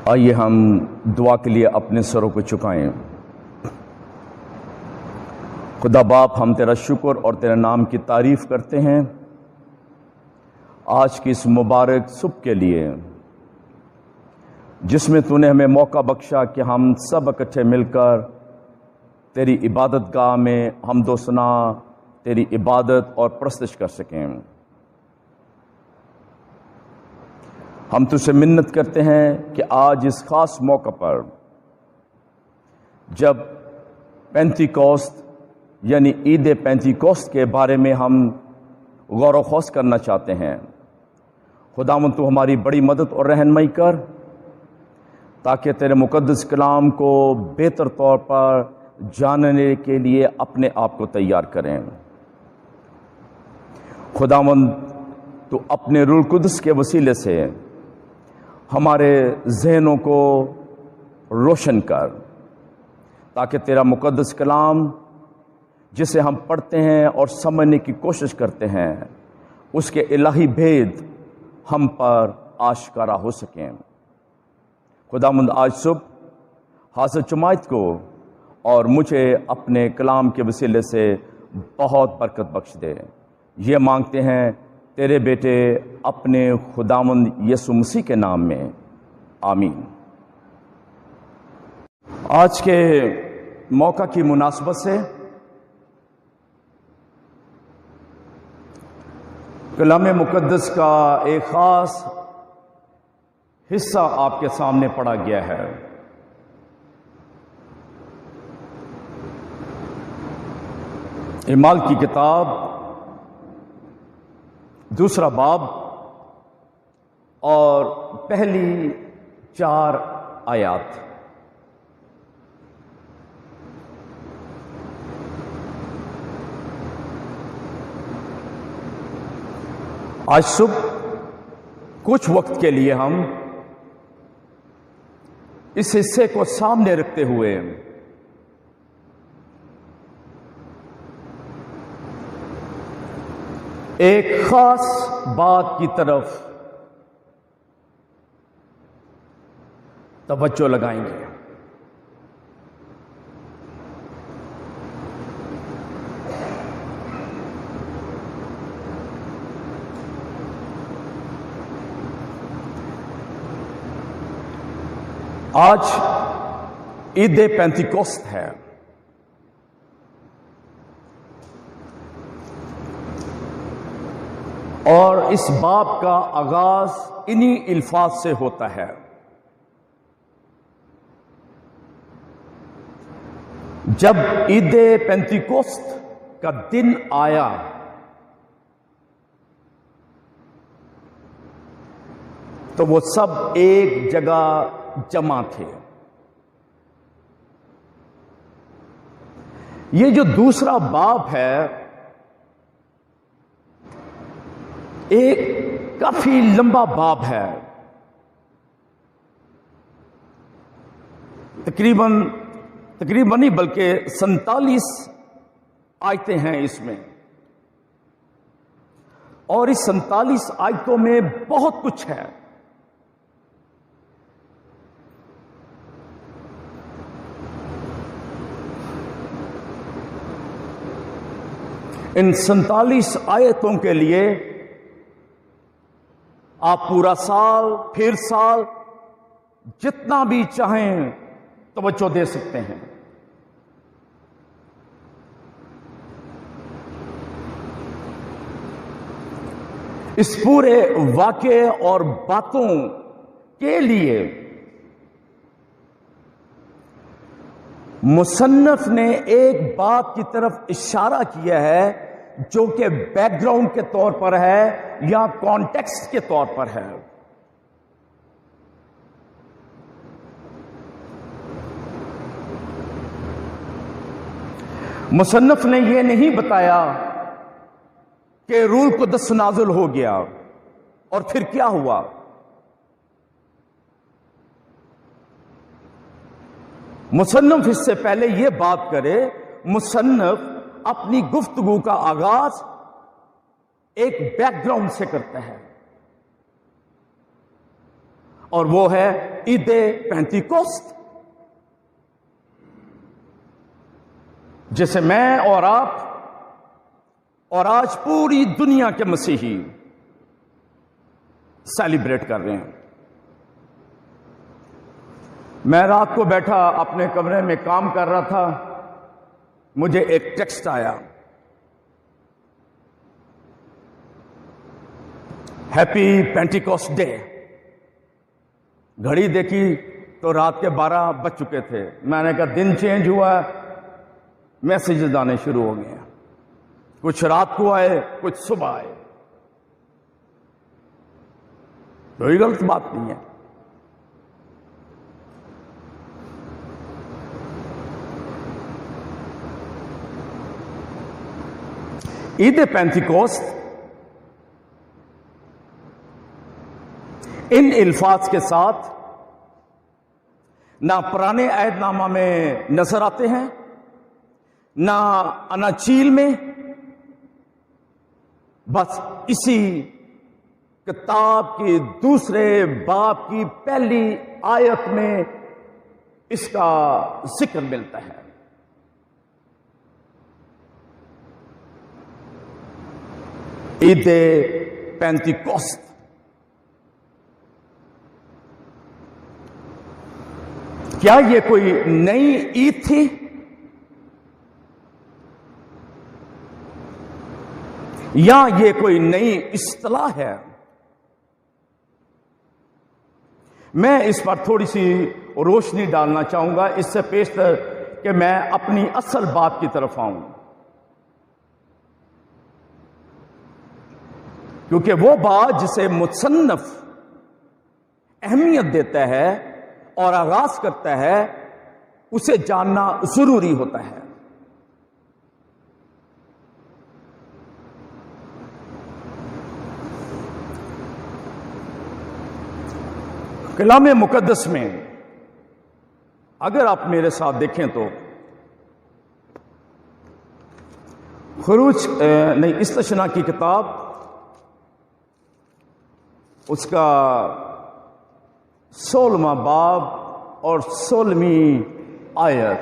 آئیے ہم دعا کے لیے اپنے سروں کو جھکائیں۔ خدا باپ، ہم تیرا شکر اور تیرے نام کی تعریف کرتے ہیں آج کی اس مبارک صبح کے لیے، جس میں تو نے ہمیں موقع بخشا کہ ہم سب اکٹھے مل کر تیری عبادت گاہ میں حمد و ثنا، تیری عبادت اور پرستش کر سکیں۔ ہم تجھ سے منت کرتے ہیں کہ آج اس خاص موقع پر، جب پینتیکوست یعنی عید پینتیکوست کے بارے میں ہم غور و خوض کرنا چاہتے ہیں، خداوند تو ہماری بڑی مدد اور رہنمائی کر، تاکہ تیرے مقدس کلام کو بہتر طور پر جاننے کے لیے اپنے آپ کو تیار کریں۔ خداوند تو اپنے روح القدس کے وسیلے سے ہمارے ذہنوں کو روشن کر، تاکہ تیرا مقدس کلام جسے ہم پڑھتے ہیں اور سمجھنے کی کوشش کرتے ہیں، اس کے الہی بھید ہم پر آشکارا ہو سکیں۔ خداوند آج صبح حاضر جماعت کو اور مجھے اپنے کلام کے وسیلے سے بہت برکت بخش دے۔ یہ مانگتے ہیں تیرے بیٹے اپنے خداوند یسوع مسیح کے نام میں، آمین۔ آج کے موقع کی مناسبت سے کلام مقدس کا ایک خاص حصہ آپ کے سامنے پڑھا گیا ہے۔ اعمال کی کتاب دوسرا باب اور پہلی 4 آیات۔ آج صبح کچھ وقت کے لیے ہم اس حصے کو سامنے رکھتے ہوئے ایک خاص بات کی طرف توجہ لگائیں گے۔ آج عید پینتیکوست ہے، اور اس باب کا آغاز انہی الفاظ سے ہوتا ہے: جب عید پینتیکوست کا دن آیا تو وہ سب ایک جگہ جمع تھے۔ یہ جو دوسرا باب ہے، ایک کافی لمبا باب ہے، تقریباً نہیں بلکہ 47 آیتیں ہیں اس میں، اور اس 47 آیتوں میں بہت کچھ ہے۔ ان 47 آیتوں کے لیے آپ پورا سال، پھر سال، جتنا بھی چاہیں توجہ دے سکتے ہیں۔ اس پورے واقعے اور باتوں کے لیے مصنف نے ایک بات کی طرف اشارہ کیا ہے جو کہ بیک گراؤنڈ کے طور پر ہے یا کانٹیکسٹ کے طور پر ہے۔ مصنف نے یہ نہیں بتایا کہ روح القدس نازل ہو گیا اور پھر کیا ہوا۔ مصنف اس سے پہلے یہ بات کرے، مصنف اپنی گفتگو کا آغاز ایک بیک گراؤنڈ سے کرتا ہے، اور وہ ہے عید پینتیکوست، جسے میں اور آپ اور آج پوری دنیا کے مسیحی سیلیبریٹ کر رہے ہیں۔ میں رات کو بیٹھا اپنے کمرے میں کام کر رہا تھا، مجھے ایک ٹیکسٹ آیا، ہیپی پینٹیکوسٹ ڈے۔ گھڑی دیکھی تو رات کے 12 بج چکے تھے۔ میں نے کہا دن چینج ہوا، میسیجز آنے شروع ہو گئے، کچھ رات کو آئے، کچھ صبح آئے۔ کوئی غلط بات نہیں ہے۔ عید پینتیکوست ان الفاظ کے ساتھ نہ پرانے عہد نامہ میں نظر آتے ہیں، نہ اناجیل میں، بس اسی کتاب کی دوسرے باب کی پہلی آیت میں اس کا ذکر ملتا ہے۔ عید پینتیکوست کیا یہ کوئی نئی عید تھی؟ یا یہ کوئی نئی اصطلاح ہے؟ میں اس پر تھوڑی سی روشنی ڈالنا چاہوں گا اس سے پیشتر کہ میں اپنی اصل بات کی طرف آؤں، کیونکہ وہ بات جسے مصنف اہمیت دیتا ہے اور آغاز کرتا ہے اسے جاننا ضروری ہوتا ہے۔ کلام مقدس میں اگر آپ میرے ساتھ دیکھیں تو استثنا کی کتاب، اس کا 16واں باب اور 16ویں آیت،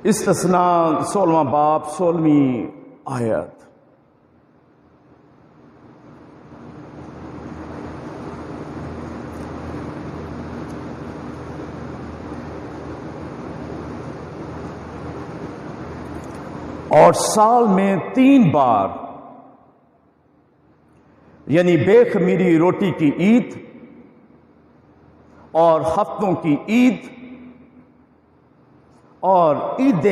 استثنا 16واں باب 16ویں آیت، اور سال میں 3 بار یعنی بے خمیری روٹی کی عید اور ہفتوں کی عید اور عید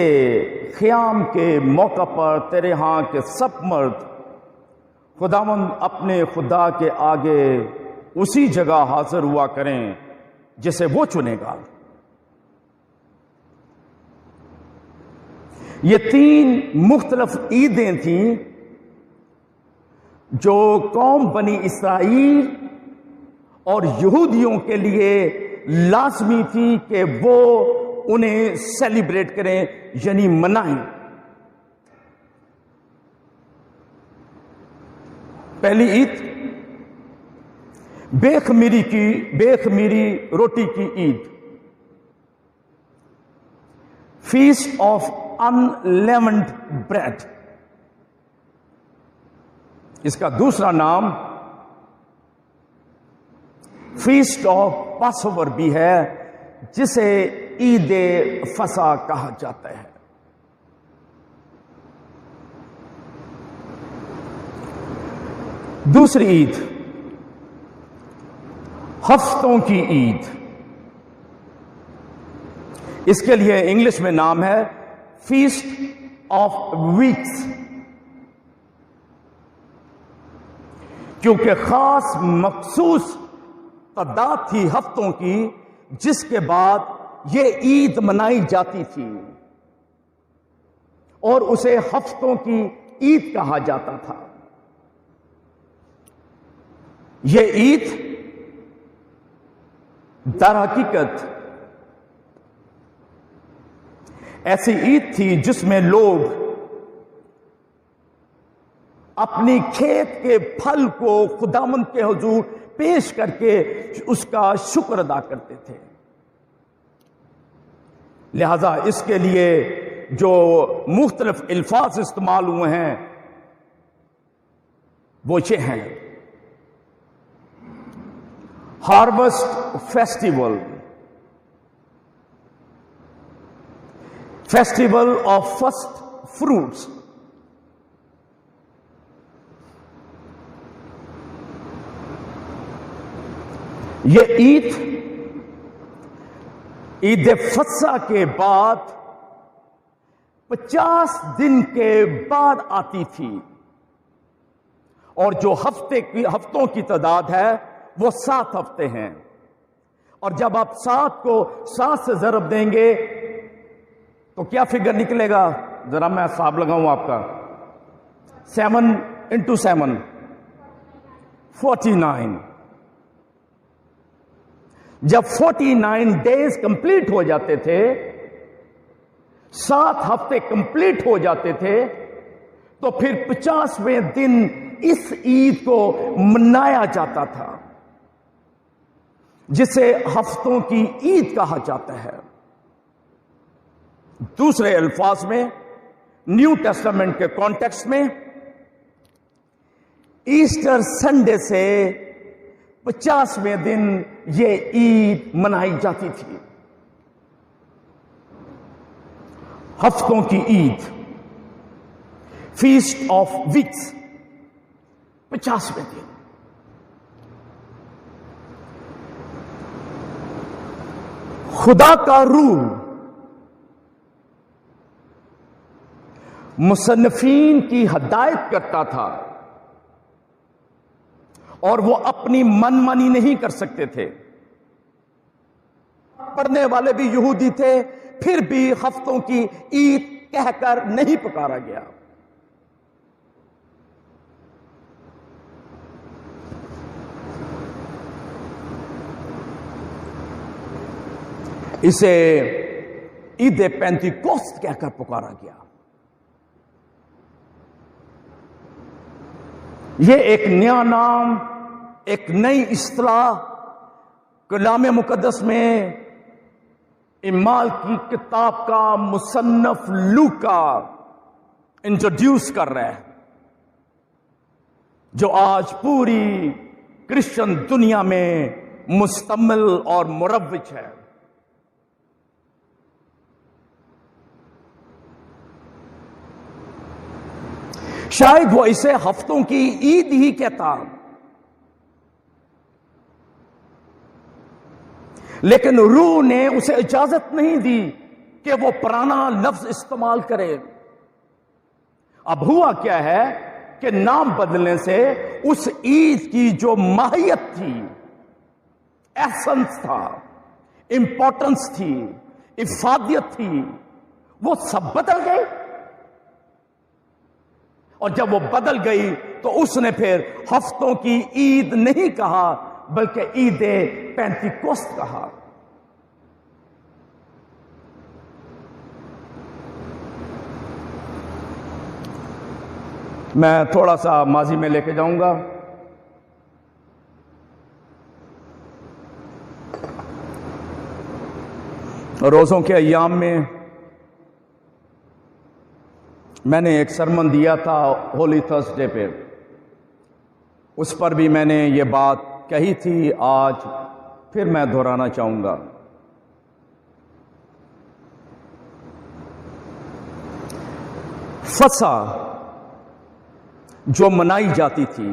خیام کے موقع پر تیرے ہاں کے سب مرد خداوند اپنے خدا کے آگے اسی جگہ حاضر ہوا کریں جسے وہ چنے گا۔ یہ 3 مختلف عیدیں تھیں جو قوم بنی اسرائیل اور یہودیوں کے لیے لازمی تھی کہ وہ انہیں سیلیبریٹ کریں، یعنی منائیں۔ پہلی عید بے خمیری روٹی کی عید، فیسٹ آف انلیونڈ بریڈ۔ اس کا دوسرا نام فیسٹ آف پاس اوور بھی ہے، جسے عید فصح کہا جاتا ہے۔ دوسری عید ہفتوں کی عید، اس کے لیے انگلش میں نام ہے فیسٹ آف ویکس، کیونکہ خاص مخصوص تعداد تھی ہفتوں کی جس کے بعد یہ عید منائی جاتی تھی اور اسے ہفتوں کی عید کہا جاتا تھا۔ یہ عید در حقیقت ایسی عید تھی جس میں لوگ اپنی کھیت کے پھل کو خداوند کے حضور پیش کر کے اس کا شکر ادا کرتے تھے۔ لہذا اس کے لیے جو مختلف الفاظ استعمال ہوئے ہیں وہ یہ ہیں: harvest festival, festival of first fruits, یہ عید فصح کے بعد 50 دن کے بعد آتی تھی، اور جو ہفتوں کی تعداد ہے وہ 7 ہفتے ہیں، اور جب آپ 7 کو 7 سے ضرب دیں گے تو کیا فگر نکلے گا؟ ذرا میں حساب لگاؤں آپ کا۔ 7 into 7 49۔ جب 49 ڈیز کمپلیٹ ہو جاتے تھے، 7 ہفتے کمپلیٹ ہو جاتے تھے، تو پھر 50ویں دن اس عید کو منایا جاتا تھا، جسے ہفتوں کی عید کہا جاتا ہے۔ دوسرے الفاظ میں، نیو ٹیسٹامنٹ کے کانٹیکسٹ میں، ایسٹر سنڈے سے 50ویں دن یہ عید منائی جاتی تھی، ہفتوں کی عید، فیسٹ آف ویکس، 50ویں دن۔ خدا کا رول مصنفین کی ہدایت کرتا تھا، اور وہ اپنی من مانی نہیں کر سکتے تھے۔ پڑھنے والے بھی یہودی تھے، پھر بھی ہفتوں کی عید کہہ کر نہیں پکارا گیا۔ اسے عید پینتیکوست کہہ کر پکارا گیا۔ یہ ایک نیا نام، ایک نئی اصطلاح کلام مقدس میں اعمال کی کتاب کا مصنف لوکا انٹروڈیوس کر رہا ہے، جو آج پوری کرسچن دنیا میں مستعمل اور مروج ہے۔ شاید وہ اسے ہفتوں کی عید ہی کہتا، لیکن روح نے اسے اجازت نہیں دی کہ وہ پرانا لفظ استعمال کرے۔ اب ہوا کیا ہے کہ نام بدلنے سے اس عید کی جو ماہیت تھی، ایسنس تھا، امپورٹنس تھی، افادیت تھی، وہ سب بدل گئی۔ اور جب وہ بدل گئی تو اس نے پھر ہفتوں کی عید نہیں کہا، بلکہ عید پینتیکوست کہا۔ میں تھوڑا سا ماضی میں لے کے جاؤں گا۔ روزوں کے ایام میں میں نے ایک سرمن دیا تھا ہولی تھرسڈے پہ، اس پر بھی میں نے یہ بات کہی تھی، آج پھر میں دہرانا چاہوں گا۔ فصح جو منائی جاتی تھی،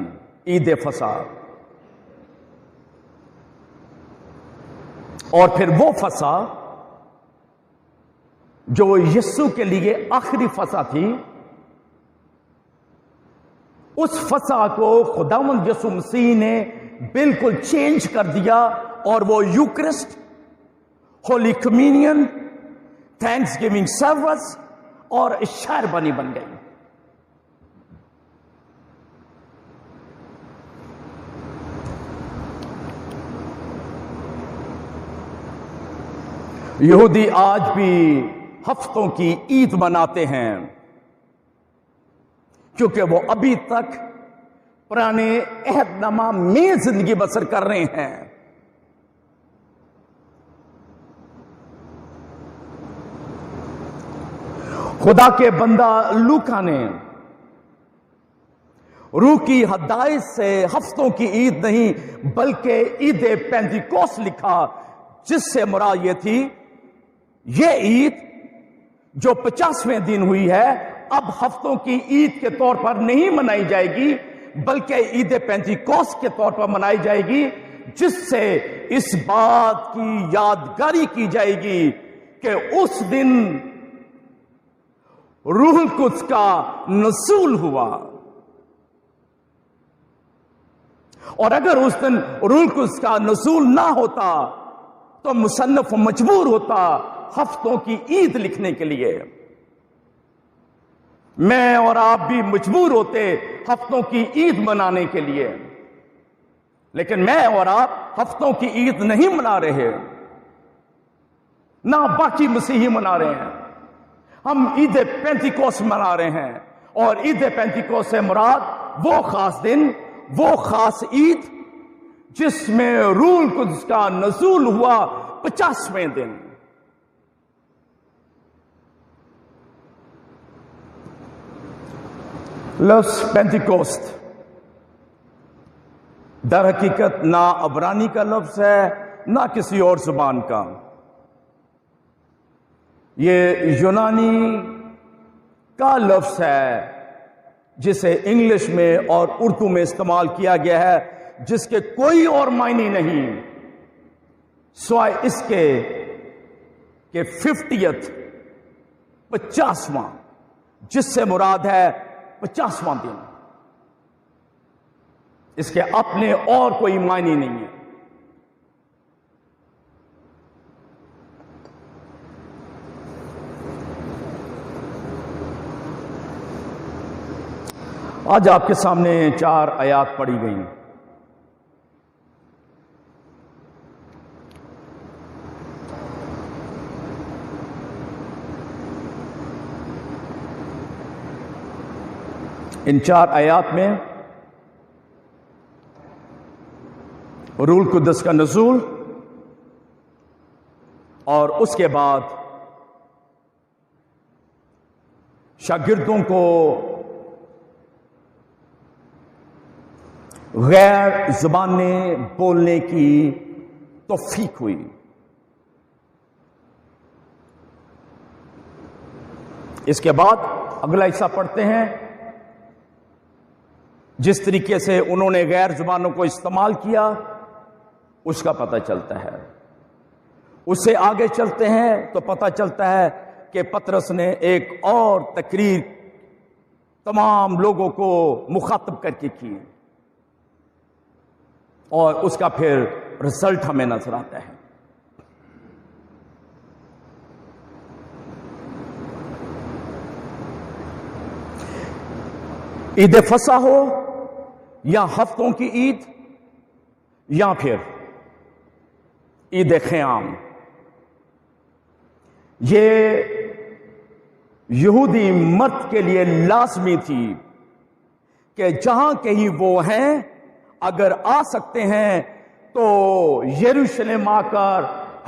عید فصح، اور پھر وہ فصح جو یسوع کے لیے آخری فصح تھی، اس فصح کو خداوند یسوع مسیح نے بالکل چینج کر دیا، اور وہ Eucharist, holy communion, thanksgiving service اور شہربانی بن گئی۔ یہودی آج بھی ہفتوں کی عید مناتے ہیں، کیونکہ وہ ابھی تک پرانے عہد نامہ میں زندگی بسر کر رہے ہیں۔ خدا کے بندہ لوکا نے روح کی ہدایت سے ہفتوں کی عید نہیں بلکہ عید پینتیکوست لکھا، جس سے مراد یہ تھی یہ عید جو 50ویں دن ہوئی ہے اب ہفتوں کی عید کے طور پر نہیں منائی جائے گی بلکہ عید پینتیکوست کے طور پر منائی جائے گی، جس سے اس بات کی یادگاری کی جائے گی کہ اس دن روح القدس کا نزول ہوا، اور اگر اس دن روح القدس کا نزول نہ ہوتا تو مصنف مجبور ہوتا ہفتوں کی عید لکھنے کے لیے، میں اور آپ بھی مجبور ہوتے ہفتوں کی عید منانے کے لیے، لیکن میں اور آپ ہفتوں کی عید نہیں منا رہے، نہ باقی مسیحی منا رہے ہیں، ہم عید پینتیکوست منا رہے ہیں، اور عید پینتیکوست سے مراد وہ خاص دن، وہ خاص عید جس میں روح القدس کا نزول ہوا 50ویں دن۔ لفظ پینتیکوست در حقیقت نہ عبرانی کا لفظ ہے نہ کسی اور زبان کا، یہ یونانی کا لفظ ہے جسے انگلش میں اور اردو میں استعمال کیا گیا ہے، جس کے کوئی اور معنی نہیں سوائے اس کے کہ 50واں، جس سے مراد ہے 50واں دن، اس کے اپنے اور کوئی معنی نہیں ہے۔ آج آپ کے سامنے 4 آیات پڑھی گئیں۔ ان 4 آیات میں روح القدس کا نزول اور اس کے بعد شاگردوں کو غیر زبانیں بولنے کی توفیق ہوئی۔ اس کے بعد اگلا حصہ پڑھتے ہیں، جس طریقے سے انہوں نے غیر زبانوں کو استعمال کیا اس کا پتہ چلتا ہے۔ اس سے آگے چلتے ہیں تو پتہ چلتا ہے کہ پطرس نے ایک اور تقریر تمام لوگوں کو مخاطب کر کے کی، اور اس کا پھر رزلٹ ہمیں نظر آتا ہے۔ عید فصح ہو یا ہفتوں کی عید یا پھر عید خیام، یہ یہودی مرد کے لیے لازمی تھی کہ جہاں کہیں وہ ہیں اگر آ سکتے ہیں تو یروشلم آ کر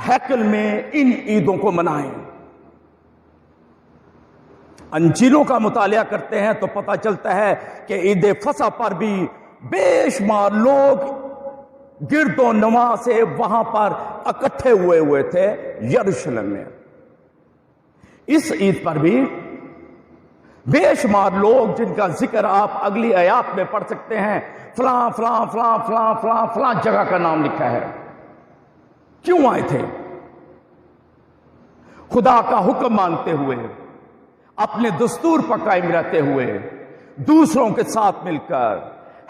ہیکل میں ان عیدوں کو منائیں۔ انجیلوں کا مطالعہ کرتے ہیں تو پتہ چلتا ہے کہ عید فصح پر بھی بے شمار لوگ گرد و نواح سے وہاں پر اکٹھے ہوئے تھے یروشلم میں۔ اس عید پر بھی بے شمار لوگ جن کا ذکر آپ اگلی آیات میں پڑھ سکتے ہیں، فلاں فلاں فلاں فلاں فلاں فلاں جگہ کا نام لکھا ہے۔ کیوں آئے تھے؟ خدا کا حکم مانتے ہوئے، اپنے دستور پر قائم رہتے ہوئے، دوسروں کے ساتھ مل کر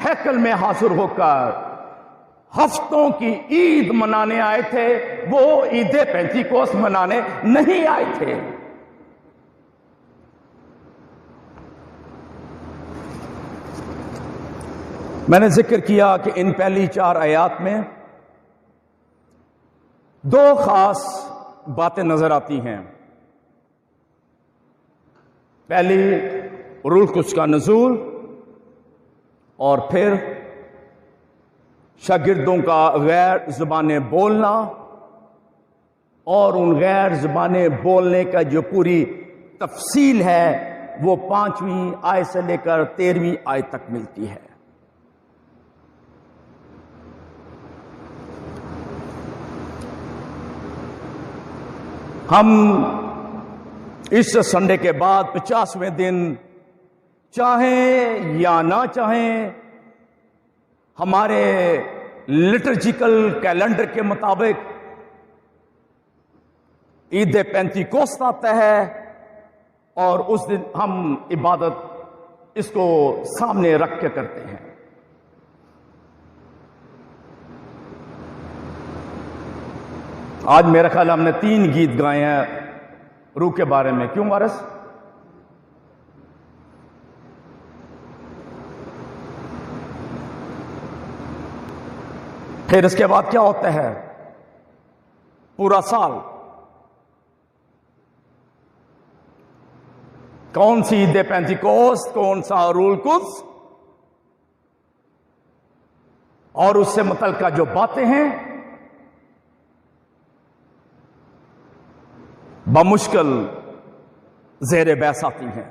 ہیکل میں حاضر ہو کر ہفتوں کی عید منانے آئے تھے، وہ عید پینتیکوست منانے نہیں آئے تھے۔ میں نے ذکر کیا کہ ان پہلی 4 آیات میں 2 خاص باتیں نظر آتی ہیں۔ پہلی روح القدس کا نزول اور پھر شاگردوں کا غیر زبانیں بولنا اور ان غیر زبانیں بولنے کا جو پوری تفصیل ہے وہ 5ویں آیت سے لے کر 13ویں آیت تک ملتی ہے۔ ہم اس سنڈے کے بعد 50ویں دن چاہیں یا نہ چاہیں ہمارے لٹرجیکل کیلنڈر کے مطابق عید پینتیکوست آتا ہے اور اس دن ہم عبادت اس کو سامنے رکھ کے کرتے ہیں۔ آج میرا خیال ہم نے 3 گیت گائے ہیں روح کے بارے میں، کیوں وارث؟ پھر اس کے بعد کیا ہوتا ہے؟ پورا سال کون سی عید پینتیکوست، کون سا روح القدس اور اس سے متعلقہ جو باتیں ہیں بمشکل زیر بحث آتی ہیں۔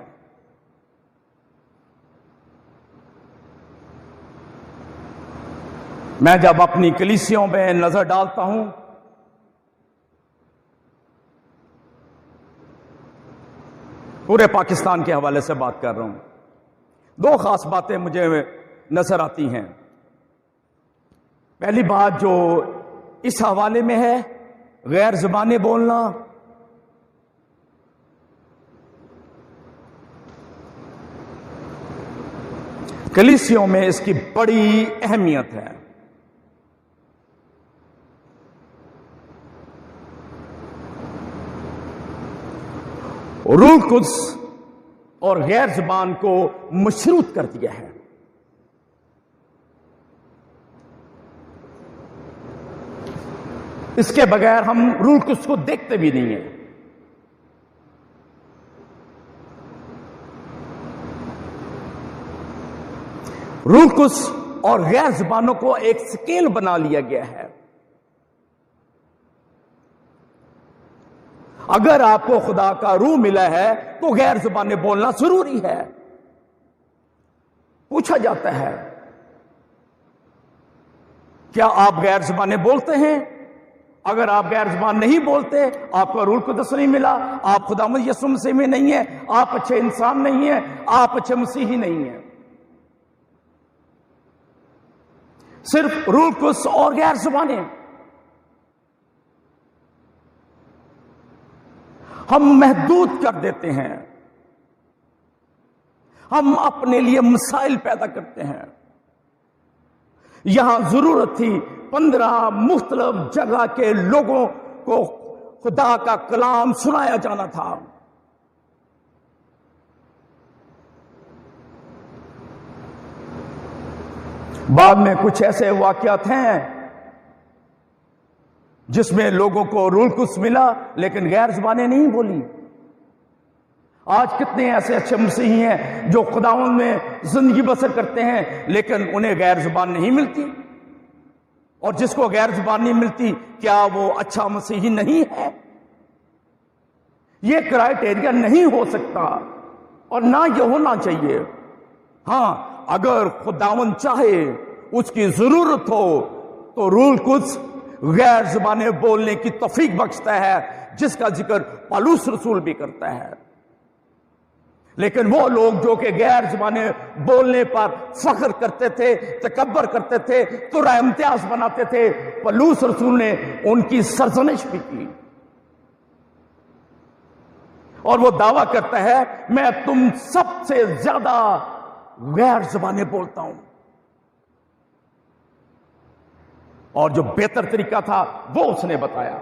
میں جب اپنی کلیسیوں میں نظر ڈالتا ہوں پورے پاکستان کے حوالے سے بات کر رہا ہوں، 2 خاص باتیں مجھے نظر آتی ہیں۔ پہلی بات جو اس حوالے میں ہے غیر زبانیں بولنا، کلیسیوں میں اس کی بڑی اہمیت ہے۔ روح القدس اور غیر زبان کو مشروط کر دیا ہے۔ اس کے بغیر ہم روح القدس کو دیکھتے بھی نہیں ہیں۔ روح القدس اور غیر زبانوں کو ایک سکیل بنا لیا گیا ہے۔ اگر آپ کو خدا کا روح ملا ہے تو غیر زبانیں بولنا ضروری ہے۔ پوچھا جاتا ہے کیا آپ غیر زبانیں بولتے ہیں؟ اگر آپ غیر زبان نہیں بولتے، آپ کو روح القدس نہیں ملا، آپ خداوند یسوع مسیح میں نہیں ہیں، آپ اچھے انسان نہیں ہیں، آپ اچھے مسیحی نہیں ہیں۔ صرف روح القدس اور غیر زبانیں۔ ہم محدود کر دیتے ہیں، ہم اپنے لیے مسائل پیدا کرتے ہیں۔ یہاں ضرورت تھی 15 مختلف جگہ کے لوگوں کو خدا کا کلام سنایا جانا تھا۔ بعد میں کچھ ایسے واقعات ہیں جس میں لوگوں کو روح القدس ملا لیکن غیر زبانیں نہیں بولی۔ آج کتنے ایسے اچھے مسیحی ہیں جو خداوند میں زندگی بسر کرتے ہیں لیکن انہیں غیر زبان نہیں ملتی، اور جس کو غیر زبان نہیں ملتی کیا وہ اچھا مسیحی نہیں ہے؟ یہ کرائیٹیریا نہیں ہو سکتا اور نہ یہ ہونا چاہیے۔ ہاں، اگر خداوند چاہے، اس کی ضرورت ہو تو روح القدس غیر زبانیں بولنے کی توفیق بخشتا ہے، جس کا ذکر پالوس رسول بھی کرتا ہے۔ لیکن وہ لوگ جو کہ غیر زبانیں بولنے پر فخر کرتے تھے، تکبر کرتے تھے، تو رائے امتیاز بناتے تھے، پالوس رسول نے ان کی سرزنش بھی کی، اور وہ دعویٰ کرتا ہے میں تم سب سے زیادہ غیر زبانیں بولتا ہوں۔ اور جو بہتر طریقہ تھا وہ اس نے بتایا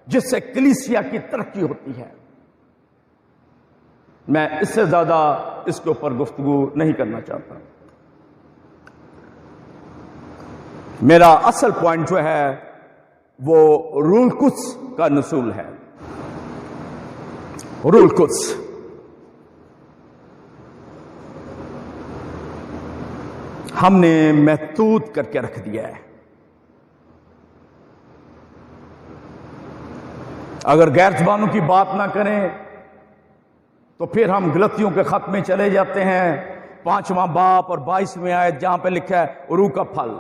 جس سے کلیسیا کی ترقی ہوتی ہے۔ میں اس سے زیادہ اس کے اوپر گفتگو نہیں کرنا چاہتا۔ میرا اصل پوائنٹ جو ہے وہ روح القدس کا نزول ہے۔ روح القدس ہم نے محدود کر کے رکھ دیا ہے. اگر غیر زبانوں کی بات نہ کریں تو پھر ہم غلطیوں کے خط میں چلے جاتے ہیں. 5واں باب اور 22ویں آیت جہاں پہ لکھا ہے روح کا پھل،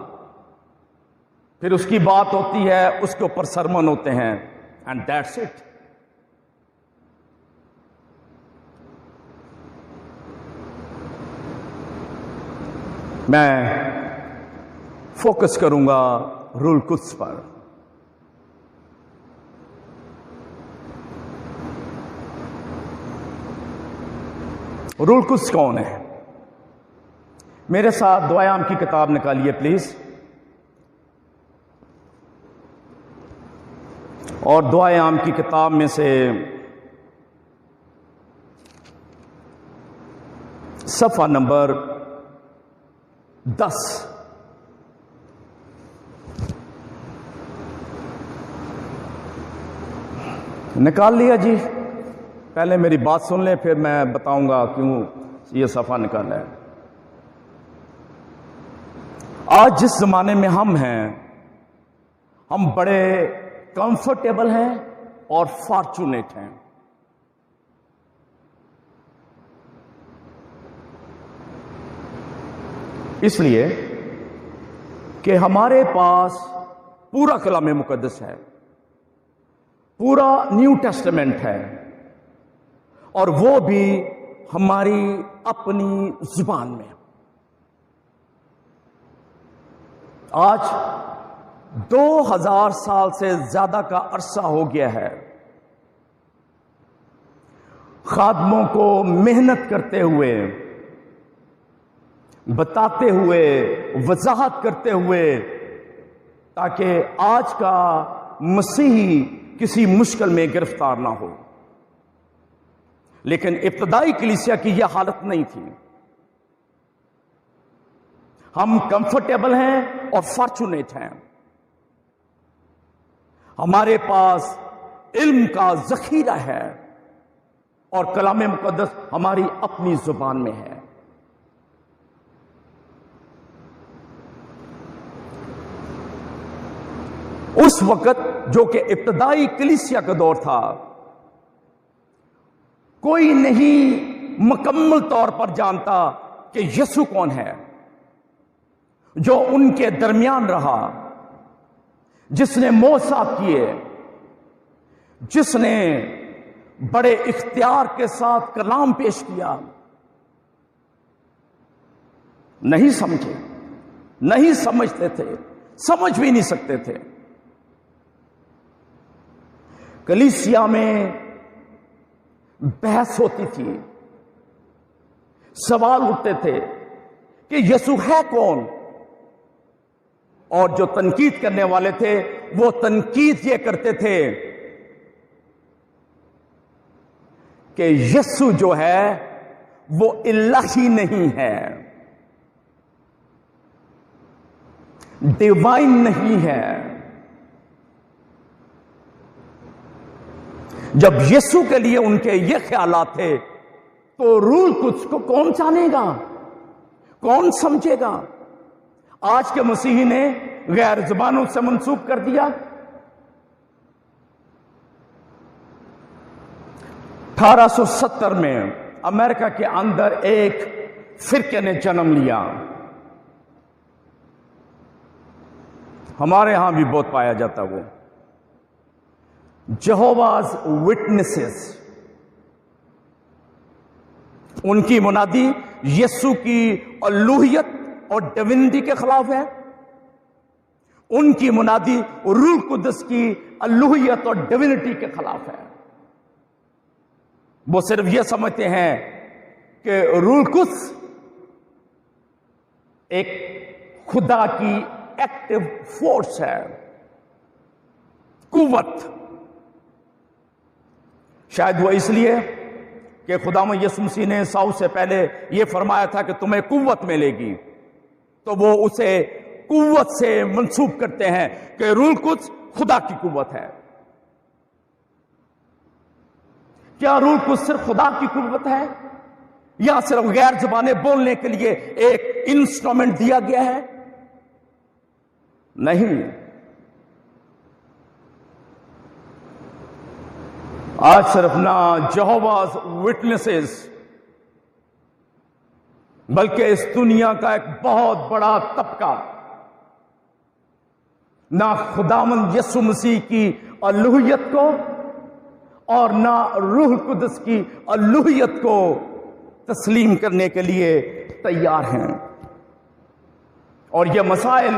پھر اس کی بات ہوتی ہے، اس کے اوپر سرمن ہوتے ہیں، اینڈ دیٹس اٹ. میں فوکس کروں گا روح القدس پر. روح القدس کون ہے؟ میرے ساتھ دعائے عام کی کتاب نکالیے پلیز، اور دعائے عام کی کتاب میں سے صفحہ نمبر 10. نکال لیا جی؟ پہلے میری بات سن لیں پھر میں بتاؤں گا کیوں یہ صفحہ نکالا ہے. آج جس زمانے میں ہم ہیں، ہم بڑے کمفرٹیبل ہیں اور فارچونیٹ ہیں. اس لیے کہ ہمارے پاس پورا کلام مقدس ہے، پورا نیو ٹیسٹمنٹ ہے، اور وہ بھی ہماری اپنی زبان میں. آج 2000 سال سے زیادہ کا عرصہ ہو گیا ہے خادموں کو محنت کرتے ہوئے، بتاتے ہوئے، وضاحت کرتے ہوئے، تاکہ آج کا مسیحی کسی مشکل میں گرفتار نہ ہو. لیکن ابتدائی کلیسیا کی یہ حالت نہیں تھی. ہم کمفرٹیبل ہیں اور فارچونیٹ ہیں. ہمارے پاس علم کا ذخیرہ ہے اور کلام مقدس ہماری اپنی زبان میں ہے. اس وقت جو کہ ابتدائی کلیسیا کا دور تھا، کوئی نہیں مکمل طور پر جانتا کہ یسوع کون ہے، جو ان کے درمیان رہا، جس نے معجزات کیے، جس نے بڑے اختیار کے ساتھ کلام پیش کیا. نہیں سمجھے، نہیں سمجھتے تھے، سمجھ بھی نہیں سکتے تھے. کلیسیا میں بحث ہوتی تھی، سوال اٹھتے تھے کہ یسوع ہے کون، اور جو تنقید کرنے والے تھے وہ تنقید یہ کرتے تھے کہ یسوع جو ہے وہ الہی نہیں ہے، ڈیوائن نہیں ہے. جب یسوع کے لیے ان کے یہ خیالات تھے تو روح القدس کو کون جانے گا، کون سمجھے گا؟ آج کے مسیحی نے غیر زبانوں سے منسوب کر دیا. 1870 میں امریکہ کے اندر ایک فرقے نے جنم لیا. ہمارے ہاں بھی بہت پایا جاتا وہ جہوواز وٹنسز. ان کی منادی یسوع کی الوہیت اور ڈیونٹی کے خلاف ہے. ان کی منادی روح القدس کی الوہیت اور ڈیونٹی کے خلاف ہے. وہ صرف یہ سمجھتے ہیں کہ روح القدس ایک خدا کی ایکٹیو فورس ہے، قوت. شاید وہ اس لیے کہ خداوند یسوع مسیح نے ساؤ سے پہلے یہ فرمایا تھا کہ تمہیں قوت ملے گی، تو وہ اسے قوت سے منسوب کرتے ہیں کہ روح القدس خدا کی قوت ہے. کیا روح القدس صرف خدا کی قوت ہے؟ یا صرف غیر زبانیں بولنے کے لیے ایک انسٹرومنٹ دیا گیا ہے؟ نہیں. آج صرف نہ جہوواز وٹنسز بلکہ اس دنیا کا ایک بہت بڑا طبقہ نہ خداوند یسوع مسیح کی الوہیت کو اور نہ روح القدس کی الوہیت کو تسلیم کرنے کے لیے تیار ہیں. اور یہ مسائل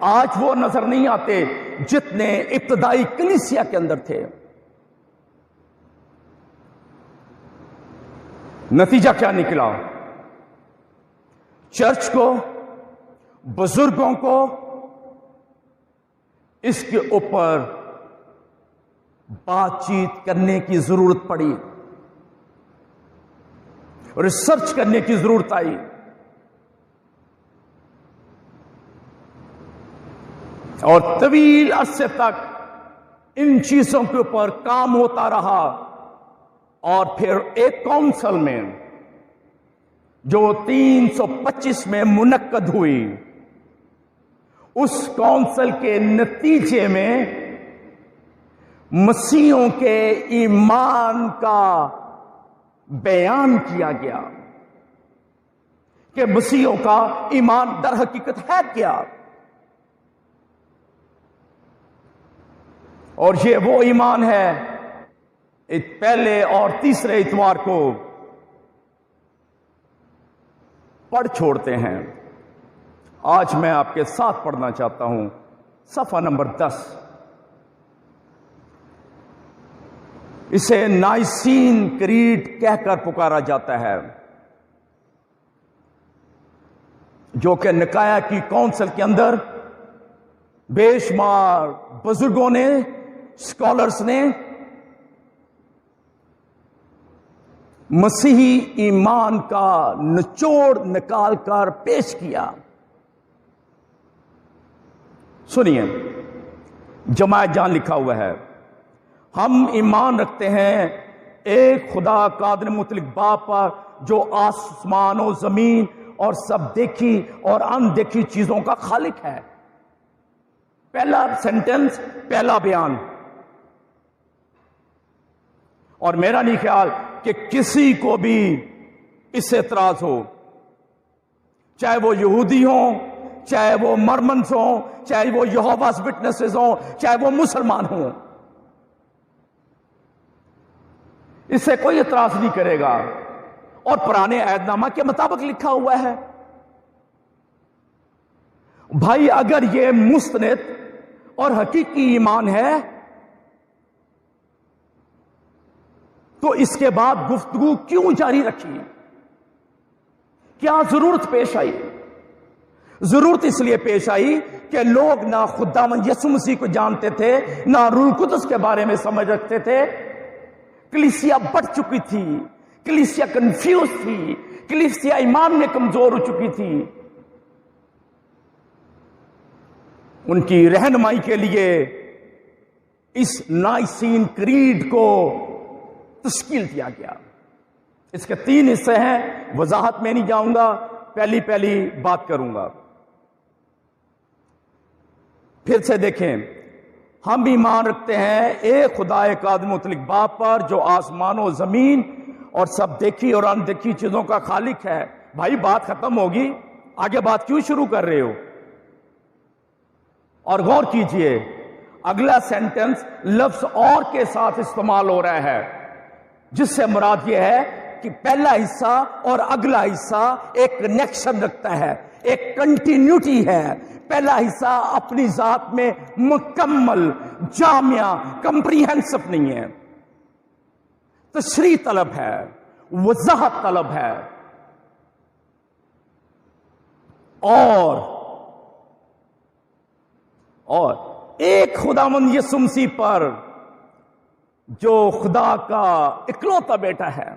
آج وہ نظر نہیں آتے جتنے ابتدائی کلیسیا کے اندر تھے. نتیجہ کیا نکلا؟ چرچ کو، بزرگوں کو اس کے اوپر بات چیت کرنے کی ضرورت پڑی، ریسرچ کرنے کی ضرورت آئی. اور طویل عرصے تک ان چیزوں کے اوپر کام ہوتا رہا. اور پھر ایک کونسل میں جو 325 میں منعقد ہوئی، اس کونسل کے نتیجے میں مسیحیوں کے ایمان کا بیان کیا گیا کہ مسیحیوں کا ایمان در حقیقت ہے کیا. اور یہ وہ ایمان ہے. پہلے اور تیسرے اتوار کو پڑھ چھوڑتے ہیں. آج میں آپ کے ساتھ پڑھنا چاہتا ہوں صفحہ نمبر 10. اسے نائسین کریڈ کہہ کر پکارا جاتا ہے، جو کہ نکایا کی کونسل کے اندر بے شمار بزرگوں نے، اسکالرز نے مسیحی ایمان کا نچوڑ نکال کر پیش کیا. سنیے، جماعت جان لکھا ہوا ہے: ہم ایمان رکھتے ہیں ایک خدا قادر مطلق باپ پر، جو آسمان و زمین اور سب دیکھی اور اندیکھی چیزوں کا خالق ہے. پہلا سینٹنس، پہلا بیان. اور میرا نہیں خیال کہ کسی کو بھی اس سے اعتراض ہو، چاہے وہ یہودی ہوں، چاہے وہ مرمنز ہوں، چاہے وہ یہوواز وٹنسز ہوں، چاہے وہ مسلمان ہوں. اس سے کوئی اعتراض نہیں کرے گا. اور پرانے عہد نامہ کے مطابق لکھا ہوا ہے. بھائی اگر یہ مستند اور حقیقی ایمان ہے تو اس کے بعد گفتگو کیوں جاری رکھی؟ کیا ضرورت پیش آئی؟ ضرورت اس لیے پیش آئی کہ لوگ نہ خداوند یسوع مسیح کو جانتے تھے، نہ روح القدس کے بارے میں سمجھ رکھتے تھے. کلیسیا بڑھ چکی تھی، کلیسیا کنفیوز تھی، کلیسیا ایمان میں کمزور ہو چکی تھی. ان کی رہنمائی کے لیے اس نائسین کریڈ کو تشکیل دیا گیا. اس کے 3 حصے ہیں، وضاحت میں نہیں جاؤں گا، پہلی بات کروں گا. پھر سے دیکھیں، ہم ایمان رکھتے ہیں ایک خدا قادر مطلق باپ پر، جو آسمان و زمین اور سب دیکھی اور اندیکھی چیزوں کا خالق ہے. بھائی بات ختم ہوگی، آگے بات کیوں شروع کر رہے ہو؟ اور غور کیجئے، اگلا سینٹنس لفظ اور کے ساتھ استعمال ہو رہا ہے، جس سے مراد یہ ہے کہ پہلا حصہ اور اگلا حصہ ایک کنیکشن رکھتا ہے، ایک کنٹینیوٹی ہے. پہلا حصہ اپنی ذات میں مکمل، جامع، کمپریہنسو نہیں ہے، تشریح طلب ہے، وضاحت طلب ہے. اور ایک خداوند یسوع مسیح پر، جو خدا کا اکلوتا بیٹا ہے.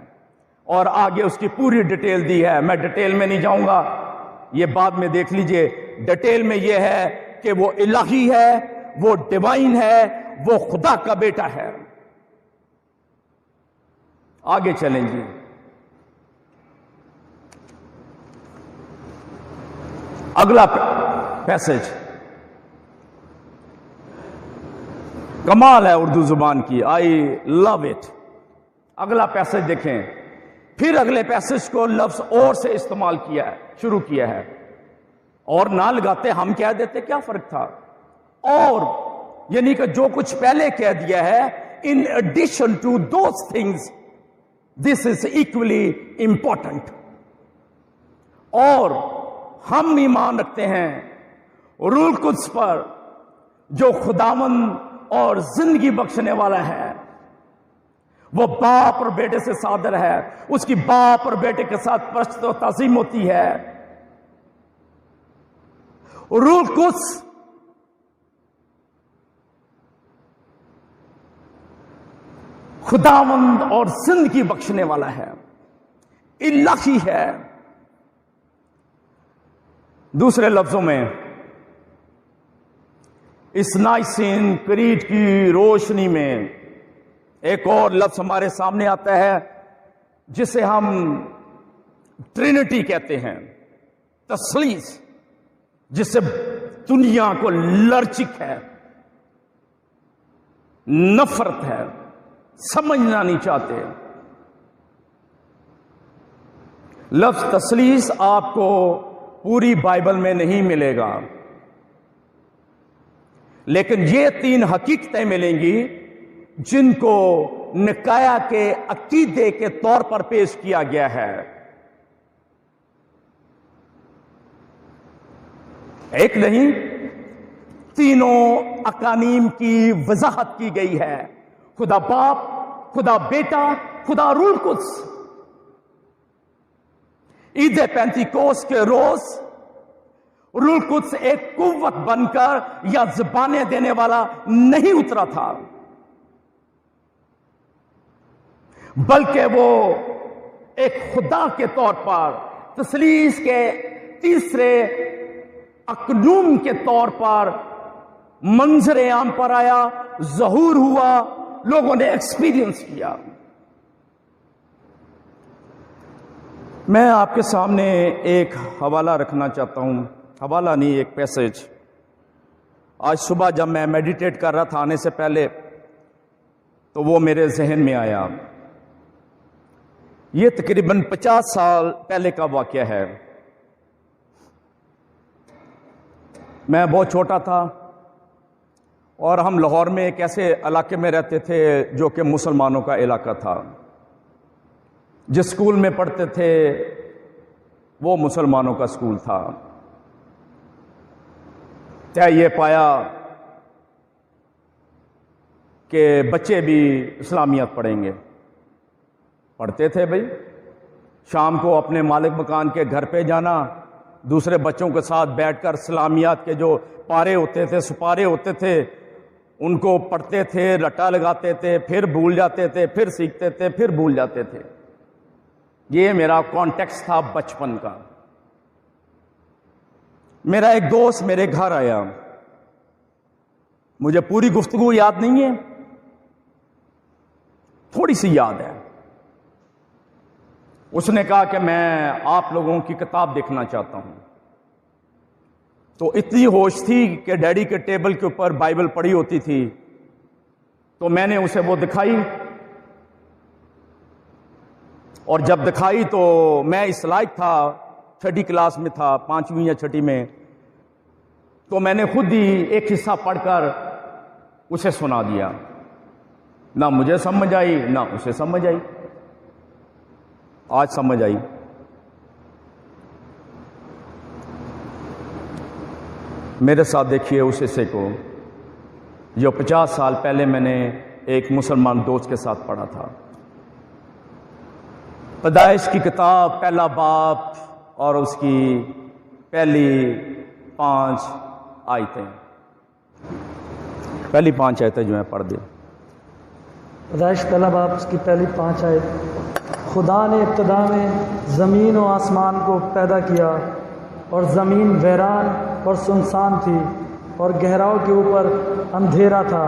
اور آگے اس کی پوری ڈیٹیل دی ہے، میں ڈیٹیل میں نہیں جاؤں گا، یہ بعد میں دیکھ لیجئے. ڈیٹیل میں یہ ہے کہ وہ الہی ہے، وہ ڈیوائن ہے، وہ خدا کا بیٹا ہے. آگے چلیں جی. اگلا پیسج کمال ہے اردو زبان کی، آئی لو اٹ۔ اگلا پیسج دیکھیں، پھر اگلے پیسج کو لفظ اور سے استعمال کیا ہے، شروع کیا ہے، اور نہ لگاتے ہم کہہ دیتے، کیا فرق تھا؟ اور یعنی کہ جو کچھ پہلے کہہ دیا ہے، in addition to those things this is equally important۔ اور ہم ایمان رکھتے ہیں روح القدس پر جو خداوند اور زندگی بخشنے والا ہے، وہ باپ اور بیٹے سے صادر ہے، اس کی باپ اور بیٹے کے ساتھ پرست و تعظیم ہوتی ہے۔ روح القدس خداوند اور زندگی بخشنے والا ہے، الہی ہے۔ دوسرے لفظوں میں اس نائسین کریڈ کی روشنی میں ایک اور لفظ ہمارے سامنے آتا ہے جسے ہم ٹرینٹی کہتے ہیں، تثلیث، جس سے دنیا کو لرزش ہے، نفرت ہے، سمجھنا نہیں چاہتے۔ لفظ تثلیث آپ کو پوری بائبل میں نہیں ملے گا، لیکن یہ تین حقیقتیں ملیں گی جن کو نکایا کے عقیدے کے طور پر پیش کیا گیا ہے۔ ایک نہیں، تینوں اقانیم کی وضاحت کی گئی ہے، خدا باپ، خدا بیٹا، خدا روح القدس۔ عید پینتیکوس کے روز روح القدس ایک قوت بن کر یا زبانیں دینے والا نہیں اترا تھا، بلکہ وہ ایک خدا کے طور پر تثلیث کے تیسرے اقنوم کے طور پر منظر عام پر آیا، ظہور ہوا، لوگوں نے ایکسپیرینس کیا۔ میں آپ کے سامنے ایک حوالہ رکھنا چاہتا ہوں، حوالہ نہیں، ایک پیسج۔ آج صبح جب میں میڈیٹیٹ کر رہا تھا آنے سے پہلے، تو وہ میرے ذہن میں آیا۔ یہ تقریباً 50 سال پہلے کا واقعہ ہے۔ میں بہت چھوٹا تھا اور ہم لاہور میں ایک ایسے علاقے میں رہتے تھے جو کہ مسلمانوں کا علاقہ تھا۔ جس سکول میں پڑھتے تھے وہ مسلمانوں کا سکول تھا۔ طے یہ پایا کہ بچے بھی اسلامیات پڑھیں گے، پڑھتے تھے بھائی۔ شام کو اپنے مالک مکان کے گھر پہ جانا، دوسرے بچوں کے ساتھ بیٹھ کر اسلامیات کے جو پارے ہوتے تھے، سپارے ہوتے تھے، ان کو پڑھتے تھے، رٹا لگاتے تھے، پھر بھول جاتے تھے، پھر سیکھتے تھے، پھر بھول جاتے تھے۔ یہ میرا کانٹیکسٹ تھا بچپن کا۔ میرا ایک دوست میرے گھر آیا، مجھے پوری گفتگو یاد نہیں ہے، تھوڑی سی یاد ہے۔ اس نے کہا کہ میں آپ لوگوں کی کتاب دیکھنا چاہتا ہوں۔ تو اتنی ہوش تھی کہ ڈیڈی کے ٹیبل کے اوپر بائبل پڑی ہوتی تھی، تو میں نے اسے وہ دکھائی، اور جب دکھائی تو میں اس لائق تھا، 6ٹھی کلاس میں تھا، 5ویں یا 6ٹھی میں، تو میں نے خود ہی ایک حصہ پڑھ کر اسے سنا دیا۔ نہ مجھے سمجھ آئی نہ اسے سمجھ آئی۔ آج سمجھ آئی۔ میرے ساتھ دیکھیے اس حصے کو جو 50 سال پہلے میں نے ایک مسلمان دوست کے ساتھ پڑھا تھا۔ پیدائش کی کتاب پہلا باب اور اس کی پہلی 5 آیتیں، پہلی 5 آیتیں جو ہیں پڑھ دیں۔ پیدائش پہلا باب اس کی پہلی 5 آیت۔ خدا نے ابتدا میں زمین و آسمان کو پیدا کیا، اور زمین ویران اور سنسان تھی، اور گہراؤں کے اوپر اندھیرا تھا،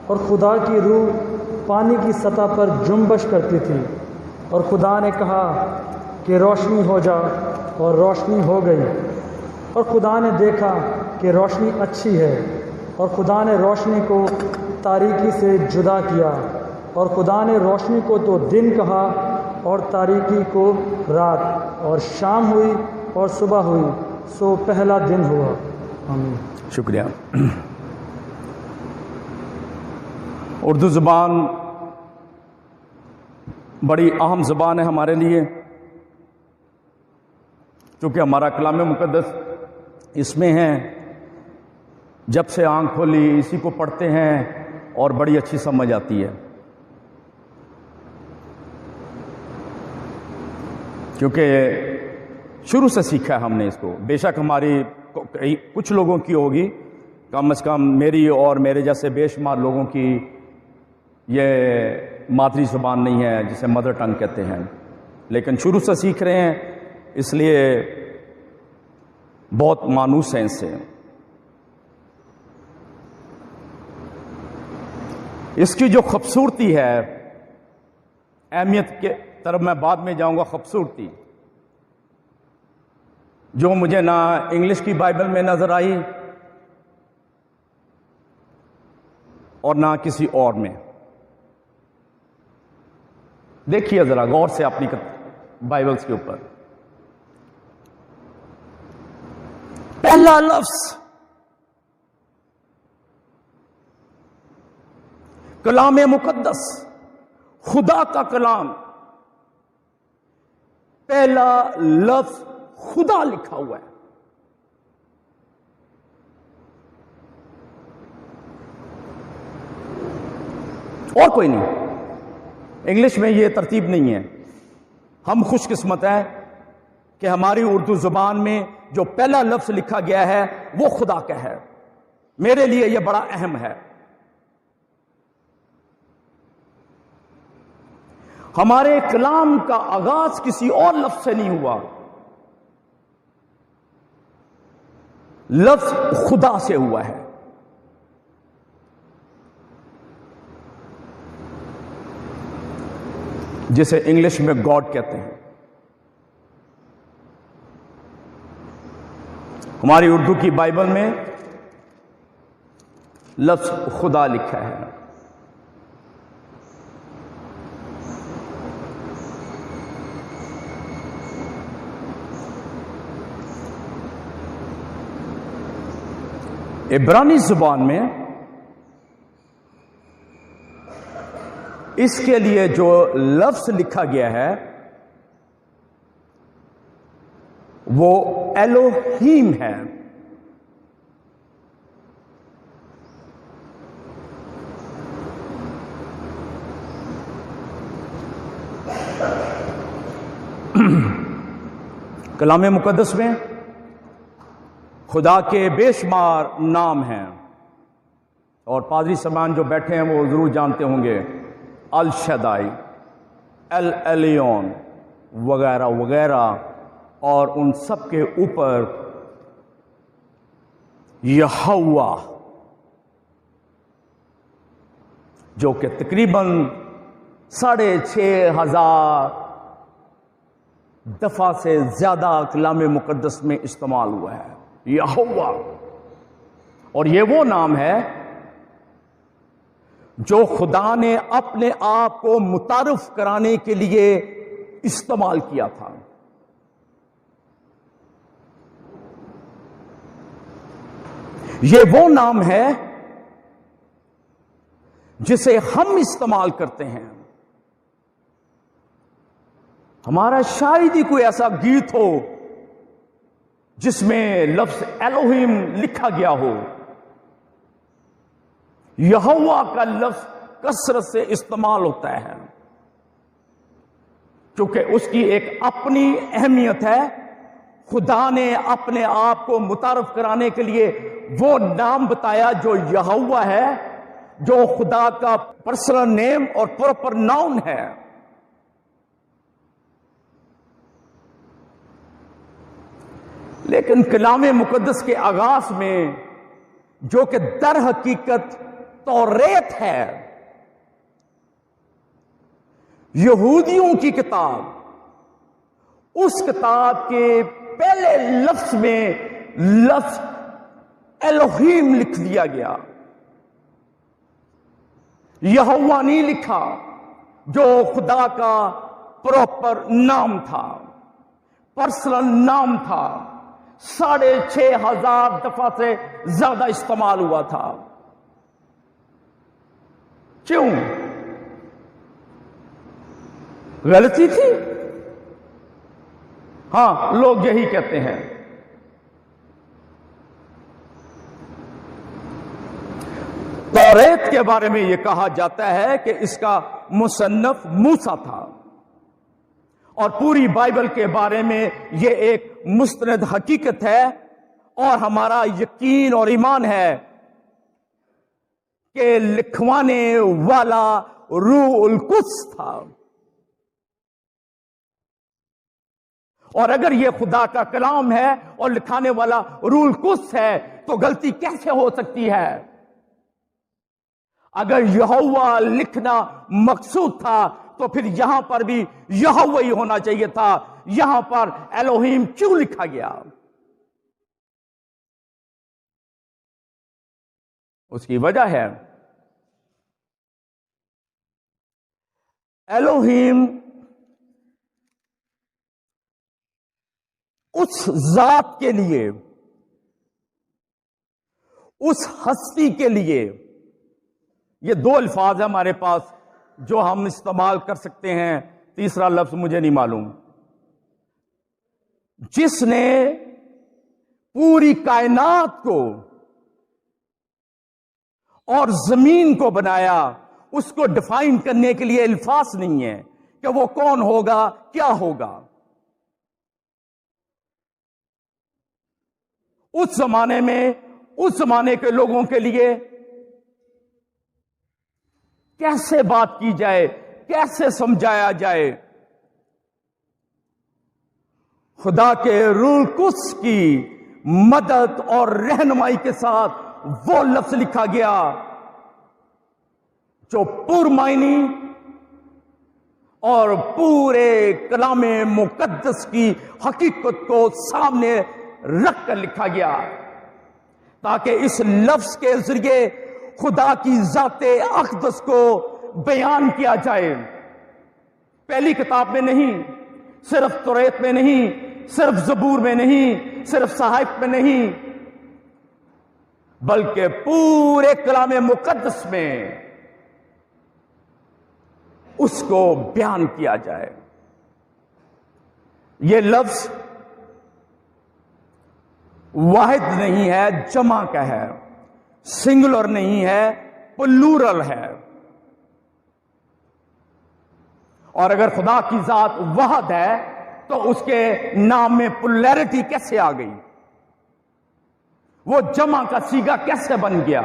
اور خدا کی روح پانی کی سطح پر جنبش کرتی تھی، اور خدا نے کہا کہ روشنی ہو جا، اور روشنی ہو گئی۔ اور خدا نے دیکھا کہ روشنی اچھی ہے، اور خدا نے روشنی کو تاریکی سے جدا کیا، اور خدا نے روشنی کو تو دن کہا اور تاریکی کو رات، اور شام ہوئی اور صبح ہوئی، سو پہلا دن ہوا۔ آمین۔ شکریہ۔ اردو زبان بڑی اہم زبان ہے ہمارے لیے، کیونکہ ہمارا کلام مقدس اس میں ہے۔ جب سے آنکھ کھولی اسی کو پڑھتے ہیں اور بڑی اچھی سمجھ آتی ہے، کیونکہ شروع سے سیکھا ہے ہم نے اس کو۔ بے شک ہماری کچھ لوگوں کی ہوگی، کم از کم میری اور میرے جیسے بے شمار لوگوں کی یہ مادری زبان نہیں ہے جسے مدر ٹنگ کہتے ہیں، لیکن شروع سے سیکھ رہے ہیں، اس لیے بہت مانوس ہیں اس سے۔ اس کی جو خوبصورتی ہے، اہمیت کے طرف میں بعد میں جاؤں گا، خوبصورتی جو مجھے نہ انگلش کی بائبل میں نظر آئی اور نہ کسی اور میں۔ دیکھیے ذرا غور سے اپنی بائبلز کے اوپر، پہلا لفظ کلام مقدس، خدا کا کلام، پہلا لفظ خدا لکھا ہوا ہے۔ اور کوئی نہیں، انگلش میں یہ ترتیب نہیں ہے۔ ہم خوش قسمت ہیں کہ ہماری اردو زبان میں جو پہلا لفظ لکھا گیا ہے وہ خدا کا ہے۔ میرے لیے یہ بڑا اہم ہے۔ ہمارے کلام کا آغاز کسی اور لفظ سے نہیں ہوا، لفظ خدا سے ہوا ہے۔ جسے انگلش میں گاڈ کہتے ہیں، ہماری اردو کی بائبل میں لفظ خدا لکھا ہے۔ عبرانی زبان میں اس کے لیے جو لفظ لکھا گیا ہے وہ ایلوہیم ہے۔ کلام مقدس میں خدا کے بے شمار نام ہیں، اور پادری سمان جو بیٹھے ہیں وہ ضرور جانتے ہوں گے، الشدائی، الیون وغیرہ وغیرہ، اور ان سب کے اوپر یہوہ، جو کہ تقریباً 6,500 دفعہ سے زیادہ کلام مقدس میں استعمال ہوا ہے، یہوہ۔ اور یہ وہ نام ہے جو خدا نے اپنے آپ کو متعارف کرانے کے لیے استعمال کیا تھا۔ یہ وہ نام ہے جسے ہم استعمال کرتے ہیں۔ ہمارا شاید ہی کوئی ایسا گیت ہو جس میں لفظ ایلوہیم لکھا گیا ہو۔ یہوہ کا لفظ کثرت سے استعمال ہوتا ہے کیونکہ اس کی ایک اپنی اہمیت ہے۔ خدا نے اپنے آپ کو متعارف کرانے کے لیے وہ نام بتایا جو یہوہ ہے، جو خدا کا پرسنل نیم اور پراپر ناؤن ہے۔ لیکن کلام مقدس کے آغاز میں، جو کہ در حقیقت توریت ہے، یہودیوں کی کتاب، اس کتاب کے پہلے لفظ میں لفظ الوہیم لکھ دیا گیا، یہوہ نہیں لکھا جو خدا کا پراپر نام تھا، پرسنل نام تھا، 6,500 دفعہ سے زیادہ استعمال ہوا تھا۔ کیوں؟ غلطی تھی؟ ہاں، لوگ یہی کہتے ہیں۔ توریت کے بارے میں یہ کہا جاتا ہے کہ اس کا مصنف موسیٰ تھا، اور پوری بائبل کے بارے میں یہ ایک مستند حقیقت ہے، اور ہمارا یقین اور ایمان ہے کہ لکھوانے والا روح القدس تھا۔ اور اگر یہ خدا کا کلام ہے اور لکھانے والا روح القدس ہے تو غلطی کیسے ہو سکتی ہے؟ اگر یہوہ لکھنا مقصود تھا تو پھر یہاں پر بھی یہوہ ہی ہونا چاہیے تھا، یہاں پر الوہیم کیوں لکھا گیا؟ اس کی وجہ ہے الوہیم اس ذات کے لیے، اس ہستی کے لیے، یہ دو الفاظ ہیں ہمارے پاس جو ہم استعمال کر سکتے ہیں، تیسرا لفظ مجھے نہیں معلوم، جس نے پوری کائنات کو اور زمین کو بنایا، اس کو ڈیفائن کرنے کے لیے الفاظ نہیں ہے کہ وہ کون ہوگا، کیا ہوگا۔ اس زمانے میں، اس زمانے کے لوگوں کے لیے کیسے بات کی جائے، کیسے سمجھایا جائے؟ خدا کے روح القدس کی مدد اور رہنمائی کے ساتھ وہ لفظ لکھا گیا جو پرمعنی اور پورے کلام مقدس کی حقیقت کو سامنے رکھ کر لکھا گیا، تاکہ اس لفظ کے ذریعے خدا کی ذات اقدس کو بیان کیا جائے۔ پہلی کتاب میں نہیں، صرف توریت میں نہیں، صرف زبور میں نہیں، صرف صحائف میں نہیں، بلکہ پورے کلام مقدس میں اس کو بیان کیا جائے۔ یہ لفظ واحد نہیں ہے، جمع کا ہے، سنگولر نہیں ہے، پلورل ہے۔ اور اگر خدا کی ذات واحد ہے تو اس کے نام میں پولیرٹی کیسے آ گئی؟ وہ جمع کا صیغہ کیسے بن گیا؟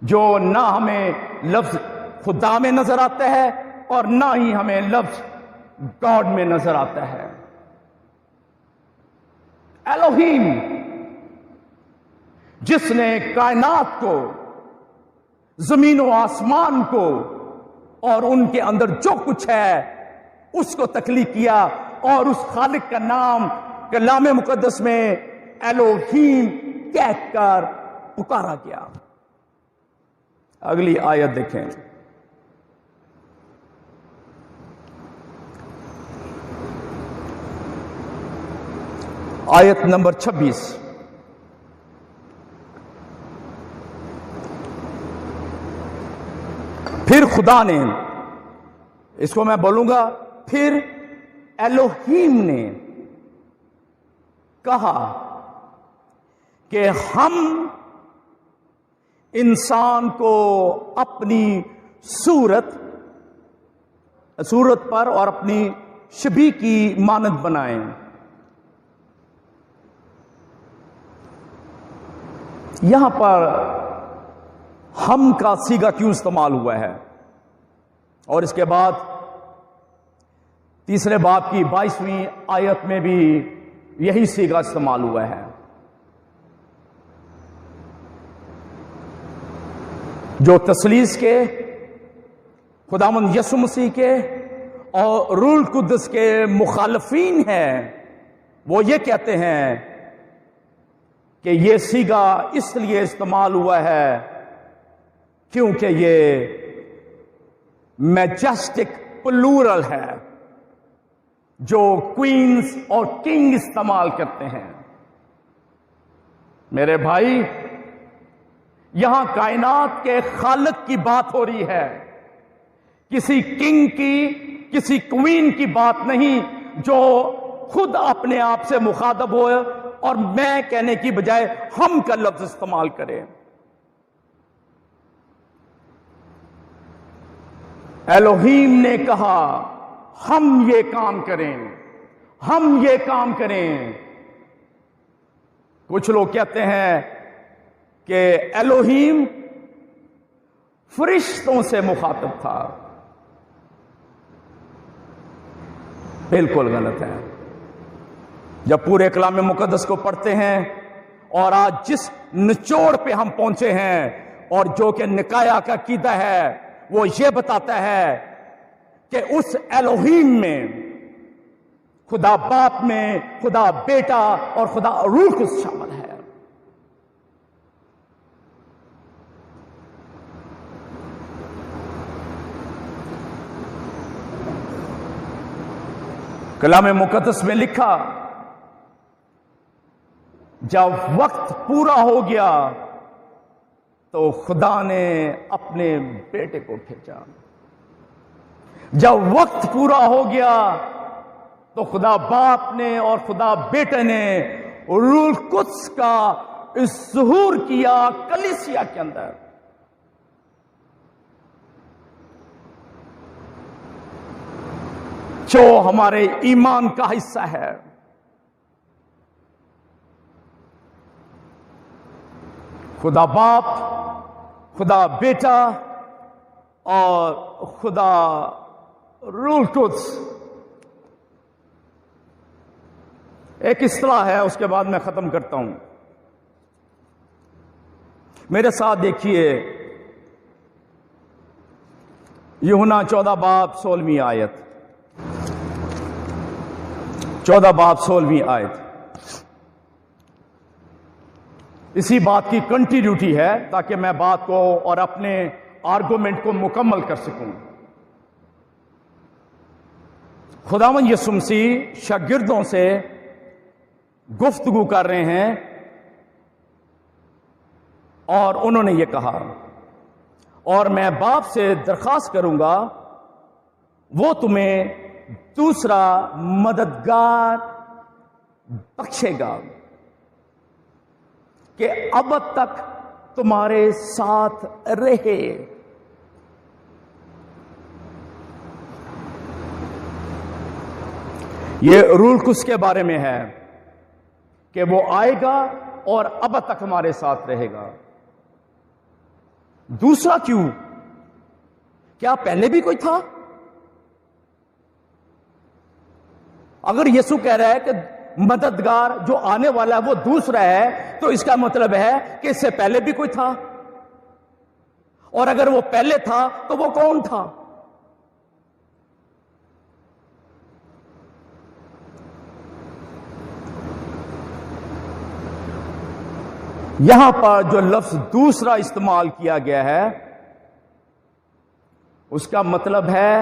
جو نہ ہمیں لفظ خدا میں نظر آتا ہے اور نہ ہی ہمیں لفظ گاڈ میں نظر آتا ہے۔ الوہیم، جس نے کائنات کو، زمین و آسمان کو اور ان کے اندر جو کچھ ہے اس کو تخلیق کیا، اور اس خالق کا نام کلام مقدس میں الوہیم کہہ کر پکارا گیا۔ اگلی آیت دیکھیں، آیت نمبر 26۔ پھر خدا نے، اس کو میں بولوں گا، پھر الوہیم نے کہا کہ ہم انسان کو اپنی صورت پر اور اپنی شبیہ کی مانند بنائیں۔ یہاں پر ہم کا صیغہ کیوں استعمال ہوا ہے؟ اور اس کے بعد تیسرے باب کی 22ویں آیت میں بھی یہی صیغہ استعمال ہوا ہے۔ جو تثلیث کے، خداوند یسوع مسیح کے اور روح القدس کے مخالفین ہیں، وہ یہ کہتے ہیں کہ یہ سیگا اس لیے استعمال ہوا ہے کیونکہ یہ میجسٹک پلورل ہے جو کوئینز اور کنگ استعمال کرتے ہیں۔ میرے بھائی، یہاں کائنات کے خالق کی بات ہو رہی ہے، کسی کنگ کی، کسی کوئین کی بات نہیں جو خود اپنے آپ سے مخاطب ہوئے اور میں کہنے کی بجائے ہم کا لفظ استعمال کریں۔ الوہیم نے کہا ہم یہ کام کریں، ہم یہ کام کریں۔ کچھ لوگ کہتے ہیں کہ الوہیم فرشتوں سے مخاطب تھا، بالکل غلط ہے۔ جب پورے کلام مقدس کو پڑھتے ہیں اور آج جس نچوڑ پہ ہم پہنچے ہیں اور جو کہ نکایا کا عقیدہ ہے وہ یہ بتاتا ہے کہ اس الوہیم میں خدا باپ میں خدا بیٹا اور خدا روح القدس شامل ہے۔ کلام مقدس میں لکھا جب وقت پورا ہو گیا تو خدا نے اپنے بیٹے کو بھیجا۔ جب وقت پورا ہو گیا تو خدا باپ نے اور خدا بیٹے نے روح القدس کا ظہور کیا کلیسیا کے اندر۔ جو ہمارے ایمان کا حصہ ہے۔ خدا باپ، خدا بیٹا اور خدا روح القدس۔ ایک اصطلاح ہے، اس کے بعد میں ختم کرتا ہوں۔ میرے ساتھ دیکھیے یوحنا 14 باب 16ویں آیت، 14 باب 16ویں آیت۔ اسی بات کی کنٹینیوٹی ہے تاکہ میں بات کو اور اپنے آرگومنٹ کو مکمل کر سکوں۔ خداوند یسوع مسیح شاگردوں سے گفتگو کر رہے ہیں اور انہوں نے یہ کہا، اور میں باپ سے درخواست کروں گا وہ تمہیں دوسرا مددگار بخشے گا کہ اب تک تمہارے ساتھ رہے۔ یہ روح القدس کے بارے میں ہے کہ وہ آئے گا اور اب تک ہمارے ساتھ رہے گا۔ دوسرا کیوں؟ کیا پہلے بھی کوئی تھا؟ اگر یسوع کہہ رہا ہے کہ مددگار جو آنے والا ہے وہ دوسرا ہے تو اس کا مطلب ہے کہ اس سے پہلے بھی کوئی تھا، اور اگر وہ پہلے تھا تو وہ کون تھا؟ یہاں پر جو لفظ دوسرا استعمال کیا گیا ہے اس کا مطلب ہے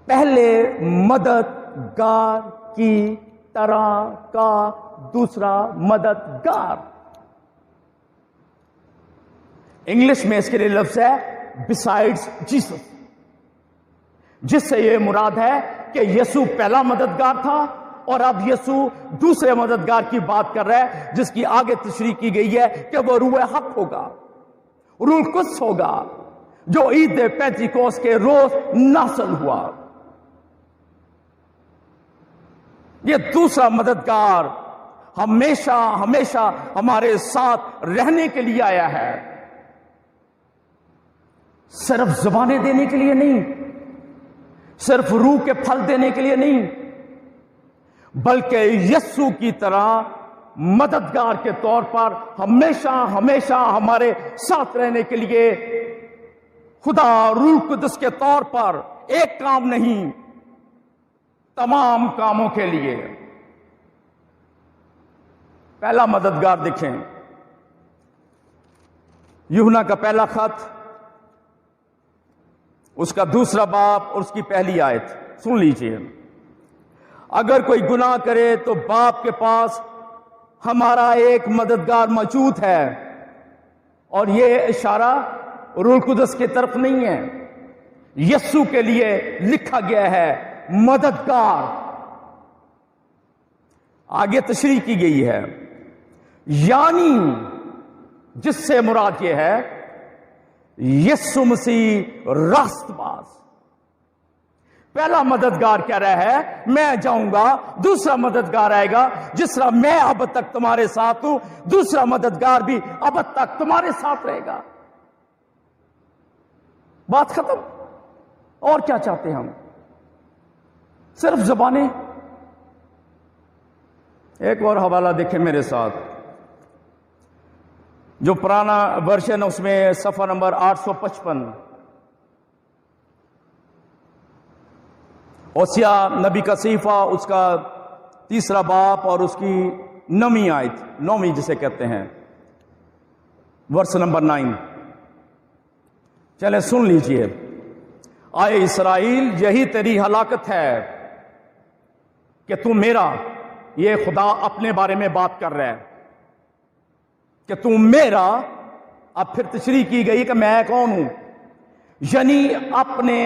پہلے مددگار کی طرح کا دوسرا مددگار۔ انگلش میں اس کے لیے لفظ ہے بسائڈز جیسس، جس سے یہ مراد ہے کہ یسوع پہلا مددگار تھا اور اب یسوع دوسرے مددگار کی بات کر رہا ہے جس کی آگے تشریح کی گئی ہے کہ وہ روح حق ہوگا، روح القدس ہوگا، جو عید پینتیکوست کے روز نازل ہوا۔ یہ دوسرا مددگار ہمیشہ ہمیشہ ہمارے ساتھ رہنے کے لیے آیا ہے، صرف زبانیں دینے کے لیے نہیں، صرف روح کے پھل دینے کے لیے نہیں، بلکہ یسوع کی طرح مددگار کے طور پر ہمیشہ ہمیشہ ہمارے ساتھ رہنے کے لیے خدا روح القدس کے طور پر ایک کام نہیں، تمام کاموں کے لیے۔ پہلا مددگار دیکھیں، یوحنا کا پہلا خط، اس کا دوسرا باب اور اس کی پہلی آیت سن لیجئے۔ اگر کوئی گناہ کرے تو باپ کے پاس ہمارا ایک مددگار موجود ہے، اور یہ اشارہ روح القدس کی طرف نہیں ہے، یسوع کے لیے لکھا گیا ہے مددگار۔ آگے تشریح کی گئی ہے، یعنی جس سے مراد یہ ہے یسوع مسیح راست باز۔ پہلا مددگار کہہ رہا ہے میں جاؤں گا، دوسرا مددگار آئے گا، جس طرح میں اب تک تمہارے ساتھ ہوں، دوسرا مددگار بھی اب تک تمہارے ساتھ رہے گا۔ بات ختم۔ اور کیا چاہتے ہیں ہم؟ صرف زبانیں؟ ایک اور حوالہ دیکھیں میرے ساتھ، جو پرانا ورژن اس میں صفحہ نمبر 855، اوسیہ نبی کا صحیفہ، اس کا تیسرا باب اور اس کی 9ویں آیت، 9ویں جسے کہتے ہیں، ورس نمبر 9۔ چلیں سن لیجئے۔ آئے اسرائیل، یہی تیری ہلاکت ہے کہ تو میرا، یہ خدا اپنے بارے میں بات کر رہا ہے کہ تو میرا، اب پھر تشریح کی گئی کہ میں کون ہوں، یعنی اپنے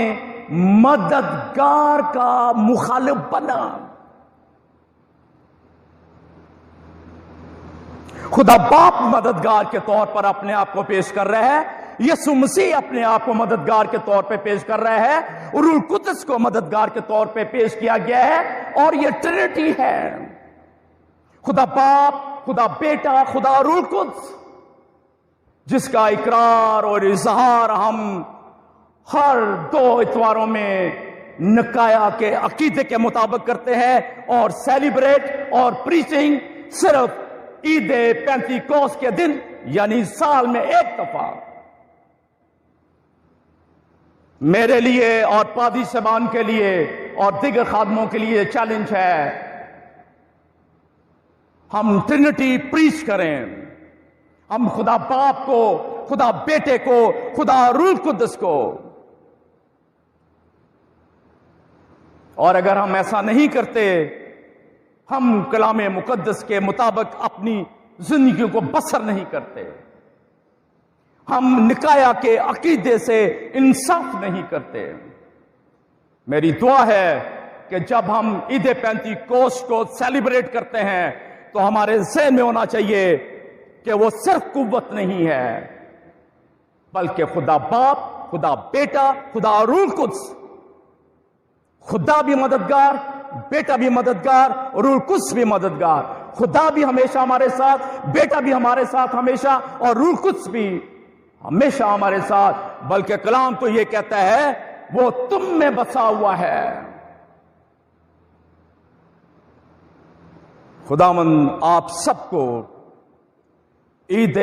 مددگار کا مخالف بنا۔ خدا باپ مددگار کے طور پر اپنے آپ کو پیش کر رہا ہے، یسوع مسیح اپنے آپ کو مددگار کے طور پہ پیش کر رہا ہے، اور روح القدس کو مددگار کے طور پہ پیش کیا گیا ہے، اور یہ ٹرینٹی ہے، خدا باپ، خدا بیٹا، خدا روح القدس، جس کا اقرار اور اظہار ہم ہر 2 اتواروں میں نکایا کے عقیدے کے مطابق کرتے ہیں، اور سیلیبریٹ اور پریچنگ صرف عید پینتیکوس کے دن، یعنی سال میں ایک دفعہ۔ میرے لیے اور پادری صاحبان کے لیے اور دیگر خادموں کے لیے چیلنج ہے، ہم ٹرینٹی پریچ کریں، ہم خدا باپ کو، خدا بیٹے کو، خدا روح القدس کو۔ اور اگر ہم ایسا نہیں کرتے، ہم کلام مقدس کے مطابق اپنی زندگیوں کو بسر نہیں کرتے، ہم نکایا کے عقیدے سے انصاف نہیں کرتے۔ میری دعا ہے کہ جب ہم عید پینتیکوس کو سیلیبریٹ کرتے ہیں تو ہمارے ذہن میں ہونا چاہیے کہ وہ صرف قوت نہیں ہے، بلکہ خدا باپ، خدا بیٹا، خدا روح القدس، خدا بھی مددگار، بیٹا بھی مددگار، روح القدس بھی مددگار، خدا بھی ہمیشہ ہمارے ساتھ، بیٹا بھی ہمارے ساتھ ہمیشہ، اور روح القدس بھی ہمیشہ ہمارے ساتھ۔ بلکہ کلام تو یہ کہتا ہے وہ تم میں بسا ہوا ہے۔ خداوند آپ سب کو عید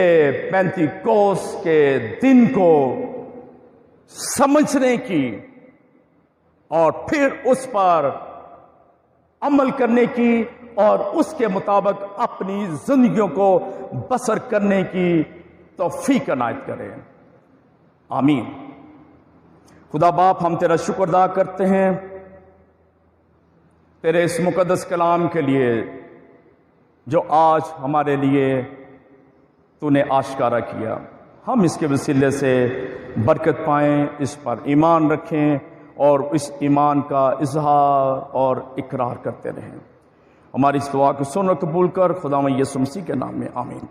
پینتیکوس کے دن کو سمجھنے کی اور پھر اس پر عمل کرنے کی اور اس کے مطابق اپنی زندگیوں کو بسر کرنے کی توفیق عنایت کرے۔ آمین۔ خدا باپ، ہم تیرا شکر ادا کرتے ہیں تیرے اس مقدس کلام کے لیے جو آج ہمارے لیے تو نے آشکارا کیا۔ ہم اس کے وسیلے سے برکت پائیں، اس پر ایمان رکھیں اور اس ایمان کا اظہار اور اقرار کرتے رہیں۔ ہماری اس دعا کو سن اور قبول کر، خداوند یسوع مسیح کے نام میں آمین۔